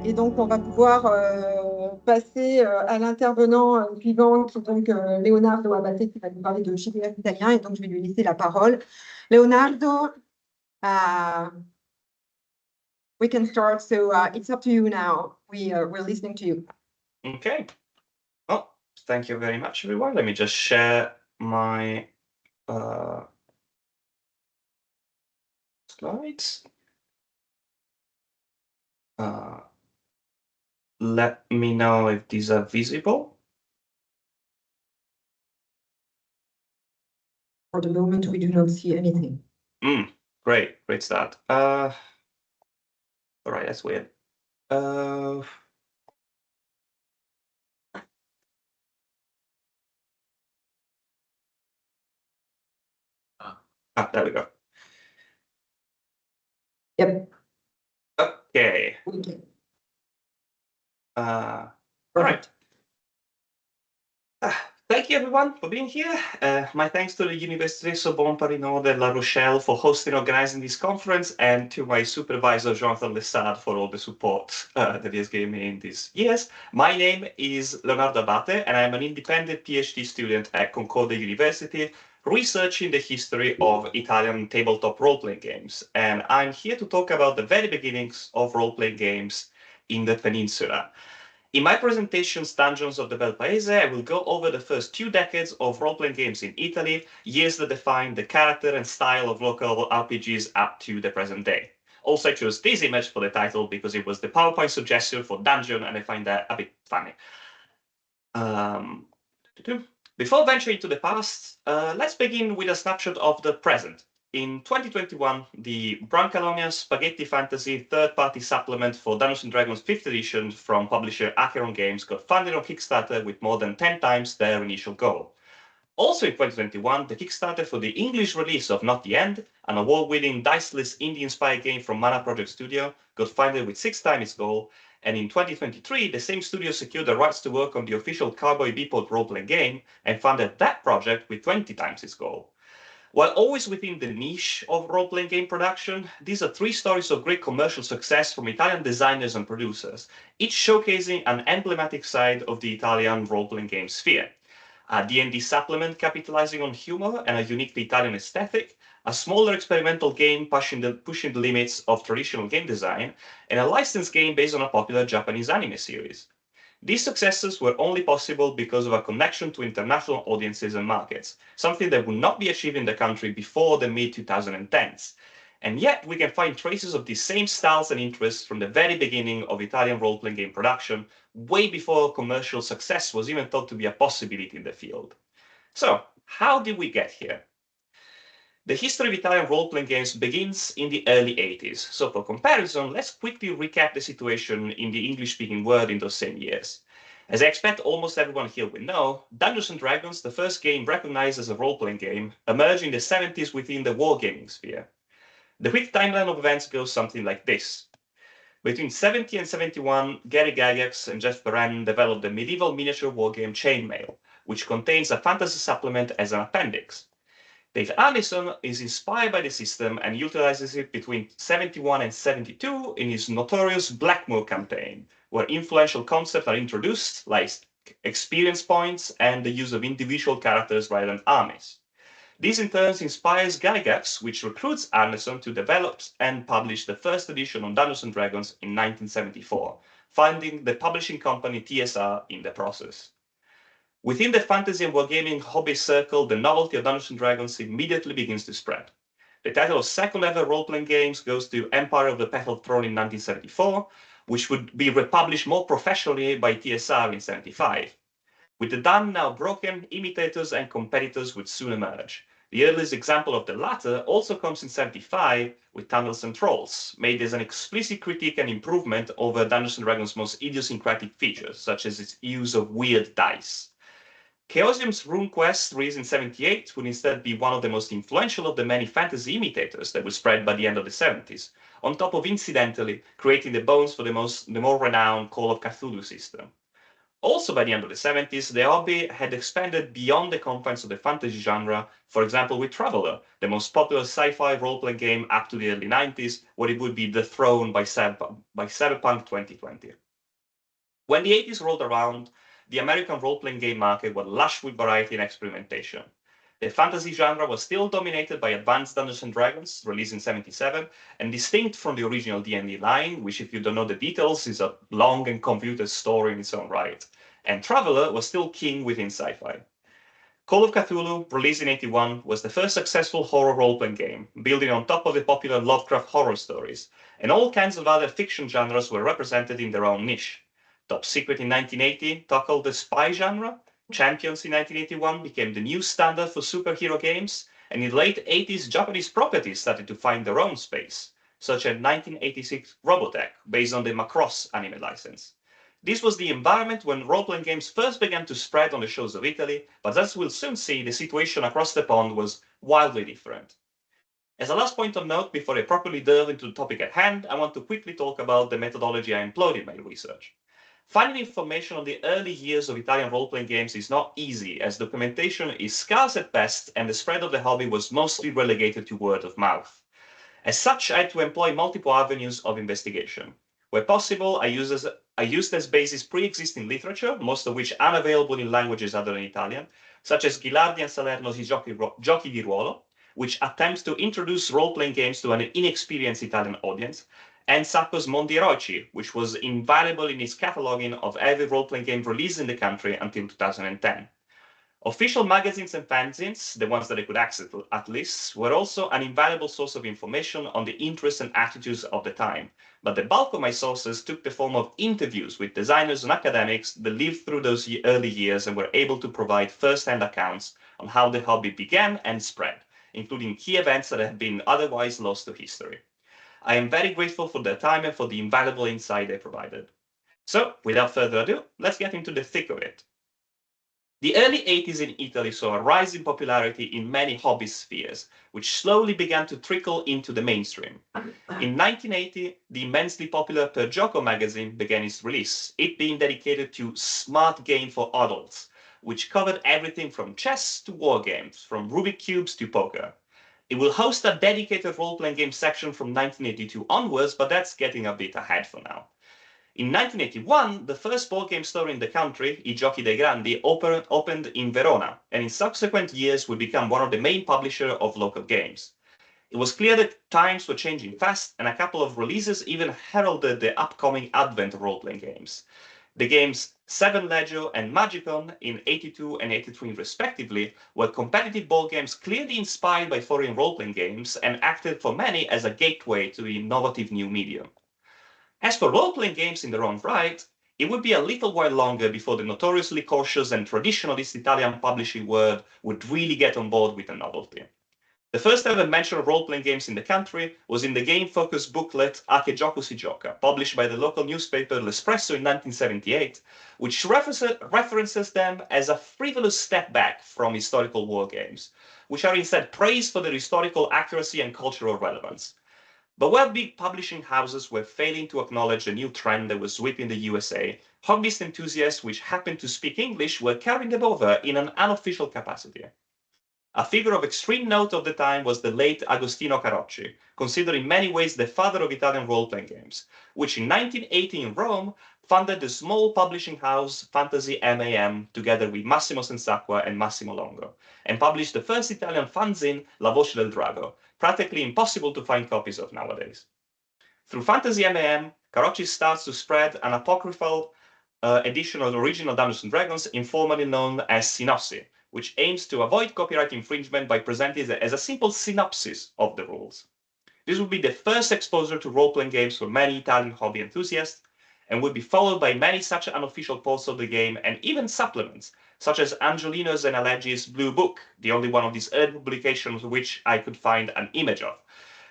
et donc on va pouvoir passer à l'intervenant suivant, qui est donc Leonardo Abate, qui va nous parler de GDF italien, et donc je vais lui laisser la parole. Leonardo, we can start, so it's up to you now. We're listening to you. Okay. Oh, thank you very much, everyone. Let me just share my slides. Let me know if these are visible. For the moment, we do not see anything. Great start. All right, that's weird. There we go. Yep. Okay. All right. Thank you, everyone, for being here. My thanks to the Université Sorbonne Paris Nord and La Rochelle for hosting and organizing this conference, and to my supervisor, Jonathan Lessard, for all the support that he has given me in these years. My name is Leonardo Abate, and I'm an independent PhD student at Concordia University, researching the history of Italian tabletop role-playing games. And I'm here to talk about the very beginnings of role-playing games in the peninsula. In my presentation, Dungeons of the Bel Paese, I will go over the first 2 decades of role-playing games in Italy, years that define the character and style of local RPGs up to the present day. Also, I chose this image for the title because it was the PowerPoint suggestion for Dungeon, and I find that a bit funny. Before venturing to the past, let's begin with a snapshot of the present. In 2021, the Brancalonia Spaghetti Fantasy third-party supplement for Dungeons & Dragons 5th edition from publisher Acheron Games got funded on Kickstarter with more than 10 times their initial goal. Also in 2021, the Kickstarter for the English release of Not the End, an award-winning diceless indie-inspired game from Mana Project Studio, got funded with 6 times its goal, and in 2023, the same studio secured the rights to work on the official Cowboy Bebop role-playing game and funded that project with 20 times its goal. While always within the niche of role-playing game production, these are 3 stories of great commercial success from Italian designers and producers, each showcasing an emblematic side of the Italian role-playing game sphere. A D&D supplement capitalizing on humor and a uniquely Italian aesthetic, a smaller experimental game pushing the limits of traditional game design, and a licensed game based on a popular Japanese anime series. These successes were only possible because of a connection to international audiences and markets, something that would not be achieved in the country before the mid-2010s. And yet, we can find traces of these same styles and interests from the very beginning of Italian role-playing game production, way before commercial success was even thought to be a possibility in the field. So, how did we get here? The history of Italian role-playing games begins in the early 80s. So for comparison, let's quickly recap the situation in the English-speaking world in those same years. As I expect almost everyone here will know, Dungeons & Dragons, the first game recognized as a role-playing game, emerged in the 70s within the wargaming sphere. The quick timeline of events goes something like this. Between 70 and 71, Gary Gygax and Jeff Perrin developed the medieval miniature wargame Chainmail, which contains a fantasy supplement as an appendix. Dave Arneson is inspired by the system and utilizes it between 71 and 72 in his notorious Blackmoor campaign, where influential concepts are introduced, like experience points and the use of individual characters rather than armies. This in turn inspires Gygax, which recruits Arneson to develop and publish the first edition of Dungeons & Dragons in 1974, finding the publishing company TSR in the process. Within the fantasy and wargaming hobby circle, the novelty of Dungeons & Dragons immediately begins to spread. The title of second ever role-playing games goes to Empire of the Petal Throne in 1974, which would be republished more professionally by TSR in 75. With the dam now broken, imitators and competitors would soon emerge. The earliest example of the latter also comes in 75 with Tunnels and Trolls, made as an explicit critique and improvement over Dungeons & Dragons' most idiosyncratic features, such as its use of weird dice. Chaosium's RuneQuest, released in 78, would instead be one of the most influential of the many fantasy imitators that would spread by the end of the 70s, on top of incidentally creating the bones for the more renowned Call of Cthulhu system. Also, by the end of the 70s, the hobby had expanded beyond the confines of the fantasy genre, for example with Traveller, the most popular sci-fi role-playing game up to the early 90s, where it would be dethroned by Cyberpunk 2020. When the 80s rolled around, the American role-playing game market was lush with variety and experimentation. The fantasy genre was still dominated by Advanced Dungeons & Dragons, released in 77, and distinct from the original D&D line, which, if you don't know the details, is a long and convoluted story in its own right. And Traveller was still king within sci-fi. Call of Cthulhu, released in 81, was the first successful horror role-playing game, building on top of the popular Lovecraft horror stories, and all kinds of other fiction genres were represented in their own niche. Top Secret in 1980 tackled the spy genre, Champions in 1981 became the new standard for superhero games, and in the late 80s, Japanese properties started to find their own space, such as 1986 Robotech, based on the Macross anime license. This was the environment when role-playing games first began to spread on the shores of Italy, but as we'll soon see, the situation across the pond was wildly different. As a last point of note, before I properly delve into the topic at hand, I want to quickly talk about the methodology I employed in my research. Finding information on the early years of Italian role-playing games is not easy, as documentation is scarce at best and the spread of the hobby was mostly relegated to word of mouth. As such, I had to employ multiple avenues of investigation. Where possible, I used as basis pre-existing literature, most of which are unavailable in languages other than Italian, such as Ghilardi and Salerno's Giochi di Ruolo, which attempts to introduce role-playing games to an inexperienced Italian audience, and Sacco's Mondi Eroici, which was invaluable in its cataloging of every role-playing game released in the country until 2010. Official magazines and fanzines, the ones that I could access at least, were also an invaluable source of information on the interests and attitudes of the time, but the bulk of my sources took the form of interviews with designers and academics that lived through those early years and were able to provide first-hand accounts on how the hobby began and spread, including key events that have been otherwise lost to history. I am very grateful for their time and for the invaluable insight they provided. So, without further ado, let's get into the thick of it. The early 80s in Italy saw a rise in popularity in many hobby spheres, which slowly began to trickle into the mainstream. In 1980, the immensely popular Per Gioco magazine began its release, it being dedicated to smart game for adults, which covered everything from chess to war games, from Rubik cubes to poker. It will host a dedicated role-playing game section from 1982 onwards, but that's getting a bit ahead for now. In 1981, the first board game store in the country, I Giochi dei Grandi, opened in Verona, and in subsequent years would become one of the main publishers of local games. It was clear that times were changing fast, and a couple of releases even heralded the upcoming advent of role-playing games. The games Seven Legio and Magicon in 82 and 83 respectively were competitive board games clearly inspired by foreign role-playing games and acted for many as a gateway to the innovative new medium. As for role-playing games in their own right, it would be a little while longer before the notoriously cautious and traditionalist Italian publishing world would really get on board with the novelty. The first ever mention of role-playing games in the country was in the game-focused booklet A Che Gioco si gioca, published by the local newspaper L'Espresso in 1978, which references them as a frivolous step back from historical war games, which are instead praised for their historical accuracy and cultural relevance. But while big publishing houses were failing to acknowledge the new trend that was sweeping the USA, hobbyist enthusiasts which happened to speak English were carrying them over in an unofficial capacity. A figure of extreme note of the time was the late Agostino Carocci, considered in many ways the father of Italian role-playing games, which in 1980 in Rome funded the small publishing house Fantasy MAM together with Massimo Sensacqua and Massimo Longo, and published the first Italian fanzine La Voce del Drago, practically impossible to find copies of nowadays. Through Fantasy MAM, Carocci starts to spread an apocryphal edition of the original Dungeons & Dragons, informally known as Synopsis, which aims to avoid copyright infringement by presenting it as a simple synopsis of the rules. This would be the first exposure to role-playing games for many Italian hobby enthusiasts, and would be followed by many such unofficial posts of the game and even supplements, such as Angiolino's and Alleghi's Blue Book, the only one of these early publications which I could find an image of,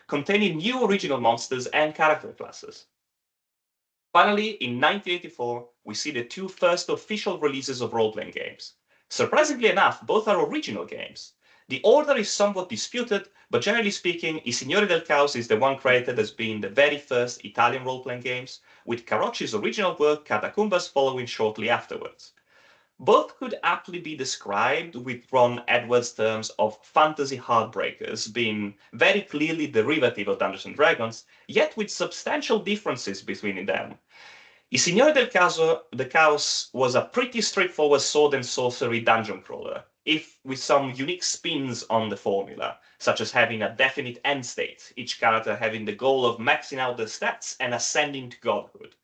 containing new original monsters and character classes. Finally, in 1984, we see the two first official releases of role-playing games. Surprisingly enough, both are original games. The order is somewhat disputed, but generally speaking, I Signori del Caos is the one credited as being the very first Italian role-playing games, with Carocci's original work Catacumbas following shortly afterwards. Both could aptly be described with Ron Edwards' terms of fantasy heartbreakers, being very clearly derivative of Dungeons and Dragons, yet with substantial differences between them. I Signori del Caos was a pretty straightforward sword and sorcery dungeon crawler, if with some unique spins on the formula, such as having a definite end state, each character having the goal of maxing out their stats and ascending to godhood.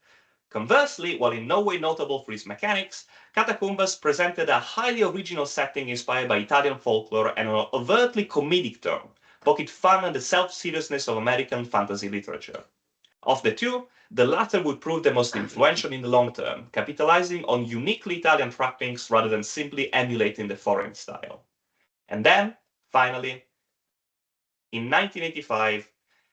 Conversely, while in no way notable for its mechanics, Catacumbas presented a highly original setting inspired by Italian folklore and an overtly comedic tone, pocket fun and the self-seriousness of American fantasy literature. Of the two, the latter would prove the most influential in the long term, capitalizing on uniquely Italian trappings rather than simply emulating the foreign style. And then, finally, in 1985,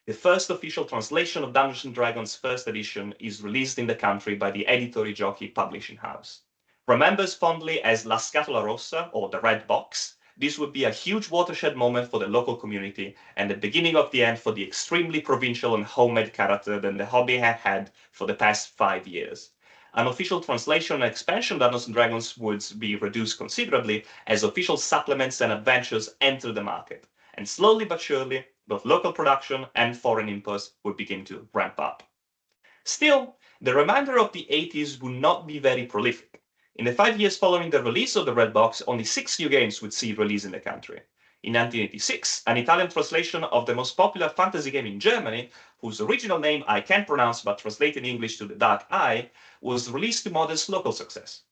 the first official translation of Dungeons & Dragons first edition is released in the country by the Editori Giochi publishing house. Remembered fondly as La Scatola Rossa, or the Red Box, this would be a huge watershed moment for the local community and the beginning of the end for the extremely provincial and homemade character that the hobby had had for the past 5 years. An official translation and expansion of Dungeons & Dragons would be reduced considerably as official supplements and adventures enter the market, and slowly but surely, both local production and foreign imports would begin to ramp up. Still, the remainder of the 80s would not be very prolific. In the 5 years following the release of the Red Box, only 6 new games would see release in the country. In 1986, an Italian translation of the most popular fantasy game in Germany, whose original name I can't pronounce but translated in English to The Dark Eye, was released to modest local success.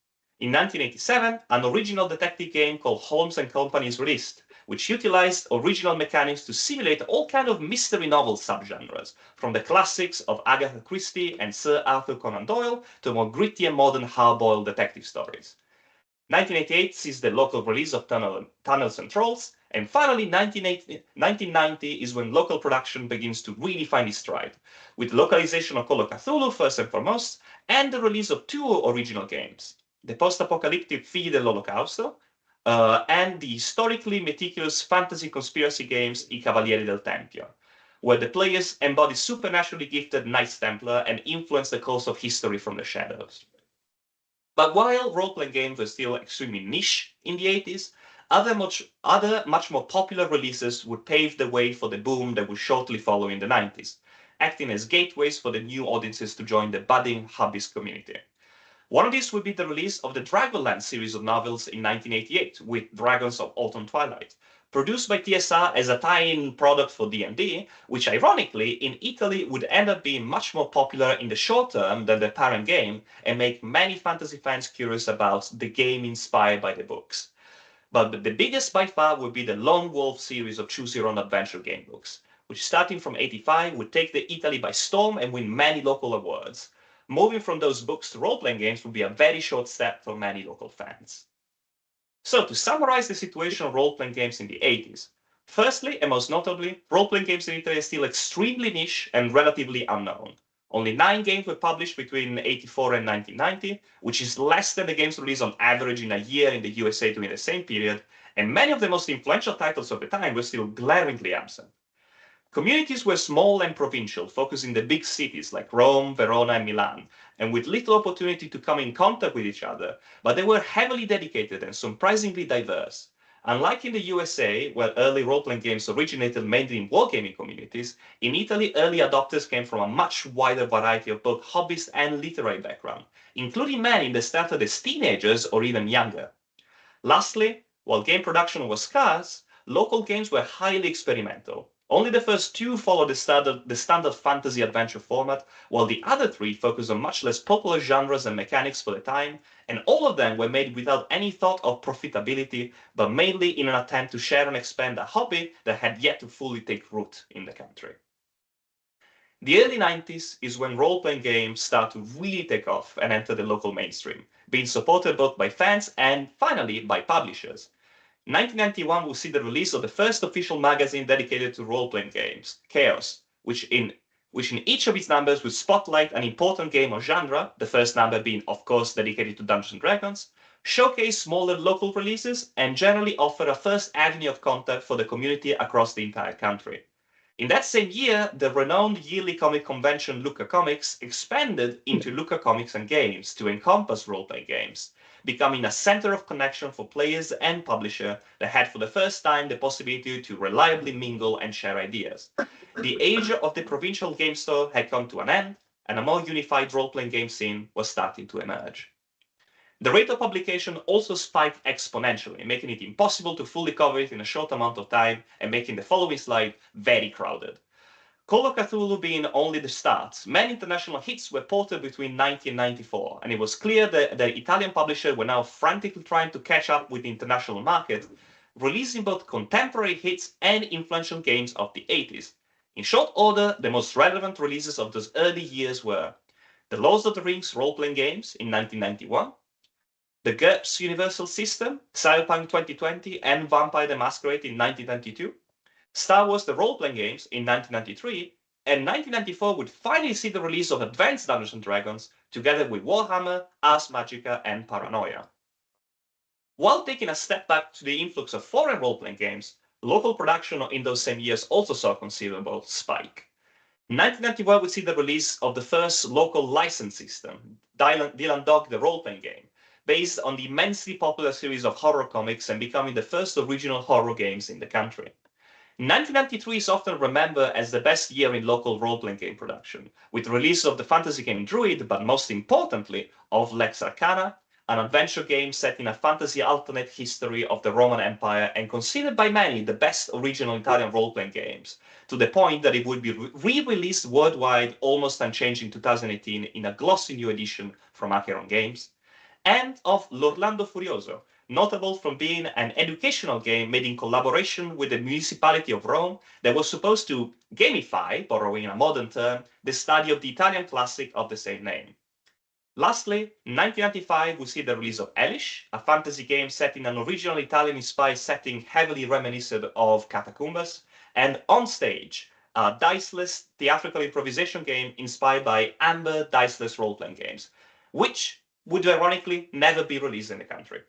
In 1987, an original detective game called Holmes & Company is released, which utilized original mechanics to simulate all kinds of mystery novel subgenres, from the classics of Agatha Christie and Sir Arthur Conan Doyle to more gritty and modern hard-boiled detective stories. 1988 sees the local release of Tunnels and Trolls, and finally 1990 is when local production begins to really find its stride, with localization of Call of Cthulhu first and foremost, and the release of 2 original games, the post-apocalyptic Figli dell'Olocausto, and the historically meticulous fantasy conspiracy games I Cavalieri del Tempio, where the players embody supernaturally gifted Knights Templar and influence the course of history from the shadows. But while role-playing games were still extremely niche in the 80s, other much more popular releases would pave the way for the boom that would shortly follow in the 90s, acting as gateways for the new audiences to join the budding hobbyist community. One of these would be the release of the Dragonlance series of novels in 1988 with Dragons of Autumn Twilight, produced by TSR as a tie-in product for D&D, which ironically in Italy would end up being much more popular in the short term than the parent game and make many fantasy fans curious about the game inspired by the books. But the biggest by far would be the Lone Wolf series of Choose Your Own Adventure game books, which starting from 85 would take the Italy by storm and win many local awards. Moving from those books to role-playing games would be a very short step for many local fans. So to summarize the situation of role-playing games in the 80s, firstly and most notably, role-playing games in Italy are still extremely niche and relatively unknown. Only 9 games were published between 1984 and 1990, which is less than the games released on average in a year in the USA during the same period, and many of the most influential titles of the time were still glaringly absent. Communities were small and provincial, focused in the big cities like Rome, Verona, and Milan, and with little opportunity to come in contact with each other, but they were heavily dedicated and surprisingly diverse. Unlike in the USA, where early role-playing games originated mainly in wargaming communities, in Italy early adopters came from a much wider variety of both hobbyist and literary background, including many that started as teenagers or even younger. Lastly, while game production was scarce, local games were highly experimental. Only the first 2 followed the standard fantasy adventure format, while the other 3 focused on much less popular genres and mechanics for the time, and all of them were made without any thought of profitability, but mainly in an attempt to share and expand a hobby that had yet to fully take root in the country. The early 90s is when role-playing games start to really take off and enter the local mainstream, being supported both by fans and, finally, by publishers. 1991 will see the release of the first official magazine dedicated to role-playing games, Chaos, which in each of its numbers would spotlight an important game or genre, the first number being, of course, dedicated to Dungeons & Dragons, showcase smaller local releases, and generally offer a first avenue of contact for the community across the entire country. In that same year, the renowned yearly comic convention Lucca Comics expanded into Lucca Comics and Games to encompass role-playing games, becoming a center of connection for players and publisher that had for the first time the possibility to reliably mingle and share ideas. The age of the provincial game store had come to an end, and a more unified role-playing game scene was starting to emerge. The rate of publication also spiked exponentially, making it impossible to fully cover it in a short amount of time and making the following slide very crowded. Colloque being only the start, many international hits were ported between 90 and 94, and it was clear that the Italian publisher were now frantically trying to catch up with the international market, releasing both contemporary hits and influential games of the 80s. In short order, the most relevant releases of those early years were the Lord of the Rings role-playing games in 1991, the GURPS Universal System, Cyberpunk 2020, and Vampire the Masquerade in 1992, Star Wars the role-playing games in 1993, and 1994 would finally see the release of Advanced Dungeons & Dragons, together with Warhammer, Ars Magica, and Paranoia. While taking a step back to the influx of foreign role-playing games, local production in those same years also saw a considerable spike. 1991 would see the release of the first local license system, Dylan Dog the role-playing game, based on the immensely popular series of horror comics and becoming the first original horror games in the country. 1993 is often remembered as the best year in local role-playing game production, with the release of the fantasy game Druid, but most importantly, of Lex Arcana, an adventure game set in a fantasy alternate history of the Roman Empire and considered by many the best original Italian role-playing games, to the point that it would be re-released worldwide almost unchanged in 2018 in a glossy new edition from Acheron Games, and of L'Orlando Furioso, notable from being an educational game made in collaboration with the municipality of Rome that was supposed to gamify, borrowing a modern term, the study of the Italian classic of the same name. Lastly, in 1995, we see the release of Elish, a fantasy game set in an original Italian-inspired setting heavily reminiscent of Catacombas, and On Stage, a diceless theatrical improvisation game inspired by Amber diceless role-playing games, which would ironically never be released in the country.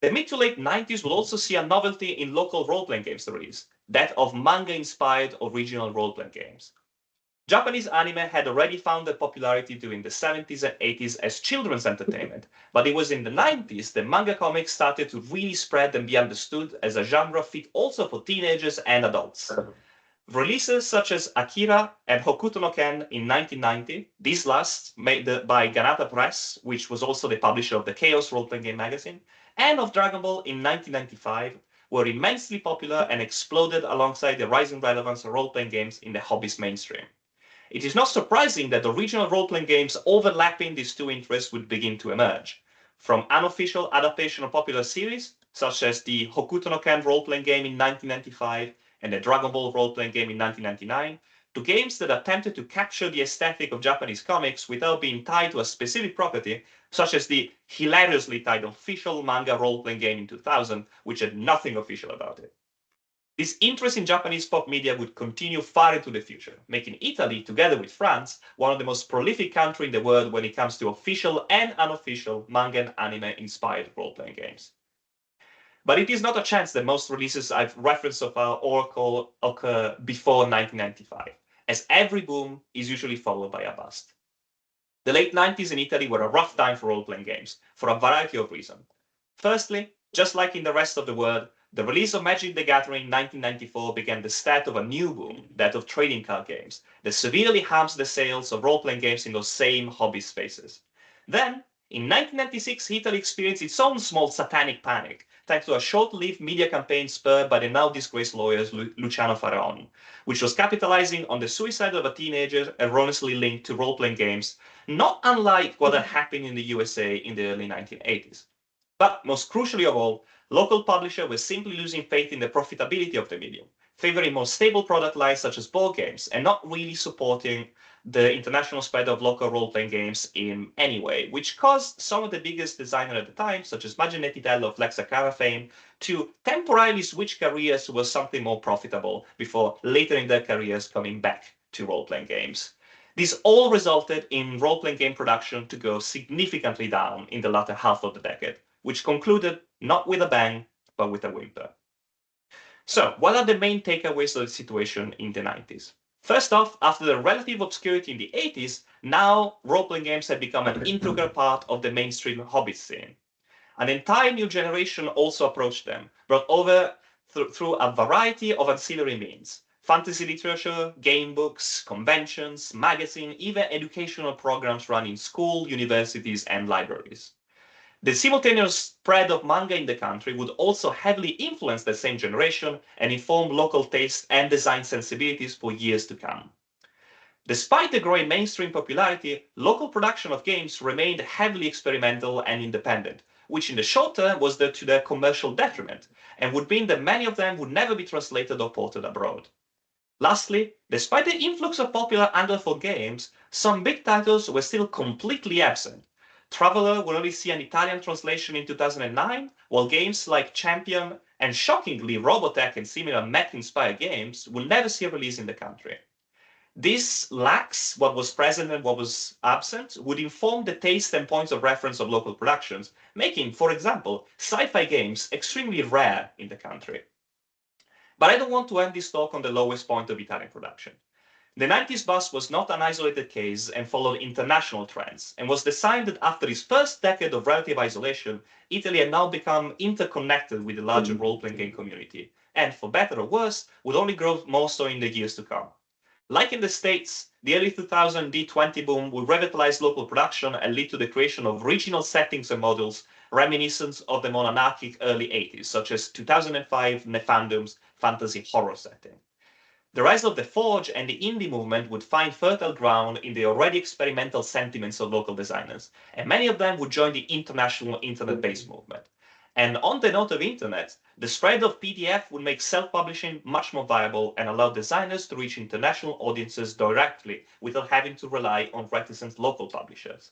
The mid to late 90s will also see a novelty in local role-playing games release, that of manga-inspired original role-playing games. Japanese anime had already found their popularity during the 70s and 80s as children's entertainment, but it was in the 90s that manga comics started to really spread and be understood as a genre fit also for teenagers and adults. Releases such as Akira and Hokuto no Ken in 1990, these last made by Ganata Press, which was also the publisher of the Chaos role-playing game magazine, and of Dragon Ball in 1995, were immensely popular and exploded alongside the rising relevance of role-playing games in the hobbyist mainstream. It is not surprising that original role-playing games overlapping these two interests would begin to emerge, from unofficial adaptation of popular series, such as the Hokuto no Ken role-playing game in 1995, and the Dragon Ball role-playing game in 1999, to games that attempted to capture the aesthetic of Japanese comics without being tied to a specific property, such as the hilariously titled official manga role-playing game in 2000, which had nothing official about it. This interest in Japanese pop media would continue far into the future, making Italy, together with France, one of the most prolific countries in the world when it comes to official and unofficial manga and anime-inspired role-playing games. But it is not a chance that most releases I've referenced so far occur before 1995, as every boom is usually followed by a bust. The late 90s in Italy were a rough time for role-playing games, for a variety of reasons. Firstly, just like in the rest of the world, the release of Magic the Gathering in 1994 began the start of a new boom, that of trading card games, that severely harms the sales of role-playing games in those same hobby spaces. Then, in 1996, Italy experienced its own small satanic panic, thanks to a short-lived media campaign spurred by the now disgraced lawyer Luciano Faraoni, which was capitalizing on the suicide of a teenager erroneously linked to role-playing games, not unlike what had happened in the USA in the early 1980s. But most crucially of all, local publishers were simply losing faith in the profitability of the medium, favoring more stable product lines such as board games, and not really supporting the international spread of local role-playing games in any way, which caused some of the biggest designers at the time, such as Magginetti of Lex Arcana fame, to temporarily switch careers towards something more profitable before later in their careers coming back to role-playing games. This all resulted in role-playing game production to go significantly down in the latter half of the decade, which concluded not with a bang, but with a whimper. So, what are the main takeaways of the situation in the 90s? First off, after the relative obscurity in the 80s, now role-playing games have become an integral part of the mainstream hobby scene. An entire new generation also approached them, brought over through a variety of ancillary means. Fantasy literature, game books, conventions, magazines, even educational programs run in school, universities, and libraries. The simultaneous spread of manga in the country would also heavily influence the same generation and inform local tastes and design sensibilities for years to come. Despite the growing mainstream popularity, local production of games remained heavily experimental and independent, which in the short term was to their commercial detriment, and would mean that many of them would never be translated or ported abroad. Lastly, despite the influx of popular Anglophone games, some big titles were still completely absent. Traveler will only see an Italian translation in 2009, while games like Champion and shockingly Robotech and similar mech-inspired games will never see a release in the country. This lacks what was present and what was absent would inform the taste and points of reference of local productions, making, for example, sci-fi games extremely rare in the country. But I don't want to end this talk on the lowest point of Italian production. The 90s bust was not an isolated case and followed international trends, and was the sign that after its first decade of relative isolation, Italy had now become interconnected with the larger role-playing game community, and for better or worse, would only grow more so in the years to come. Like in the States, the early 2000 D20 boom would revitalize local production and lead to the creation of regional settings and models reminiscent of the more anarchic early 80s, such as 2005 Nefandum's fantasy horror setting. The rise of the Forge and the indie movement would find fertile ground in the already experimental sentiments of local designers, and many of them would join the international internet-based movement. And on the note of internet, the spread of PDF would make self-publishing much more viable and allow designers to reach international audiences directly without having to rely on reticent local publishers.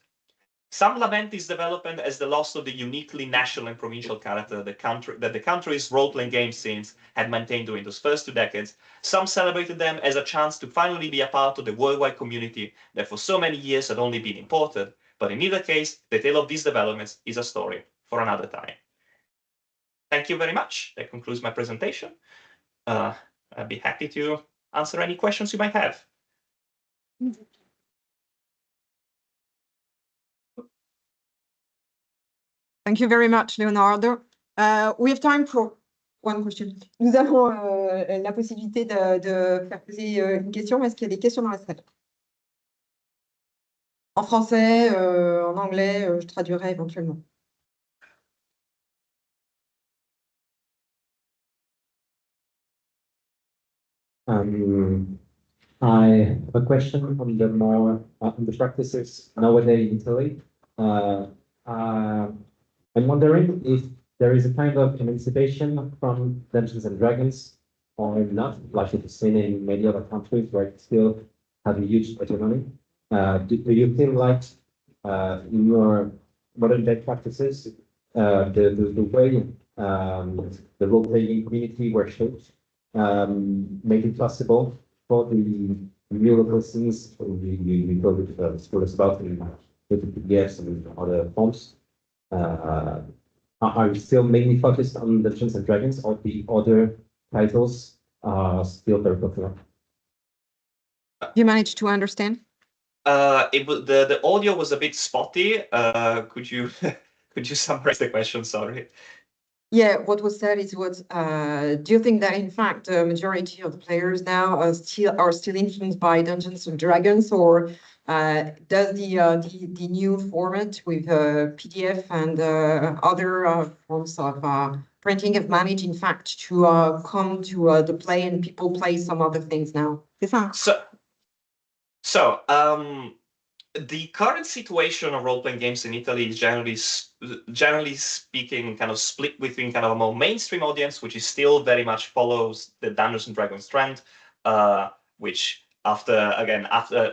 Some lament this development as the loss of the uniquely national and provincial character that the country's role-playing game scenes had maintained during those first 2 decades. Some celebrated them as a chance to finally be a part of the worldwide community that for so many years had only been imported. But in either case, the tale of these developments is a story for another time. Thank you very much. That concludes my presentation. I'd be happy to answer any questions you might have. Thank you very much, Leonardo. We have time for one question. Nous avons la possibilité de faire poser une question. Est-ce qu'il y a des questions dans la salle? En français, en anglais, je traduirai éventuellement. I have a question on the more on the practices nowadays in Italy. I'm wondering if there is a kind of emancipation from Dungeons and Dragons or not, like it is seen in many other countries where it still have a huge hegemony. Do you feel like in your modern day practices, the way the role-playing community were shaped made it possible for the new local scenes we call it scholars about with the PDFs and other forms? Are you still mainly focused on Dungeons and Dragons, or the other titles are still very popular? You managed to understand? The audio was a bit spotty. Could you summarize the question? Sorry. Yeah, what was said is do you think that in fact the majority of the players now are still influenced by Dungeons and Dragons, or does the new format with PDF and other forms of printing have managed in fact to come to the play and people play some other things now? So the current situation of role-playing games in Italy is generally speaking kind of split between kind of a more mainstream audience, which is still very much follows the Dungeons and Dragons trend, which after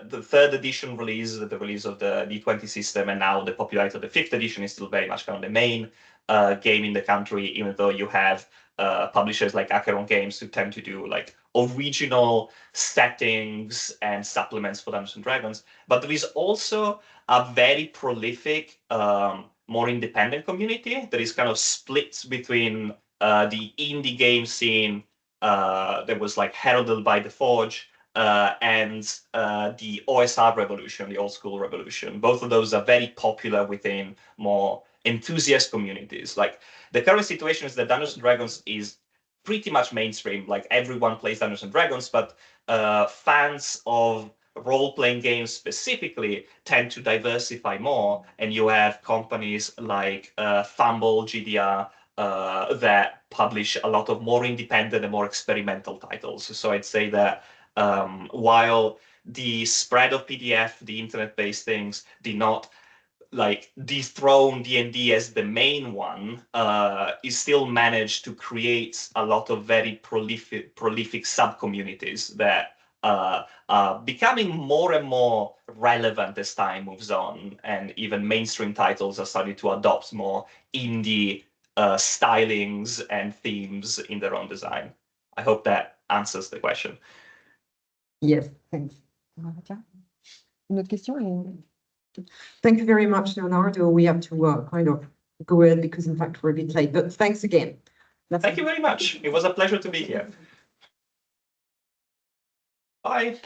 the third edition release, the release of the D20 system, and now the popularity of the fifth edition is still very much kind of the main game in the country, even though you have publishers like Acheron Games who tend to do like original settings and supplements for Dungeons and Dragons, but there is also a very prolific, more independent community that is kind of split between the indie game scene that was like heralded by the Forge and the OSR revolution, the old school revolution. Both of those are very popular within more enthusiast communities. Like the current situation is that Dungeons and Dragons is pretty much mainstream. Like everyone plays Dungeons and Dragons, but fans of role-playing games specifically tend to diversify more, and you have companies like Fumble, GDR, that publish a lot of more independent and more experimental titles. So I'd say that while the spread of PDF, the internet-based things, did not like dethrone D&D as the main one, it still managed to create a lot of very prolific sub-communities that are becoming more and more relevant as time moves on, and even mainstream titles are starting to adopt more indie stylings and themes in their own design. I hope that answers the question. Yes, thanks. Une autre question? Thank you very much, Leonardo. We have to kind of go ahead because, in fact, we're a bit late, but thanks again. Thank you very much. It was a pleasure to be here. Bye.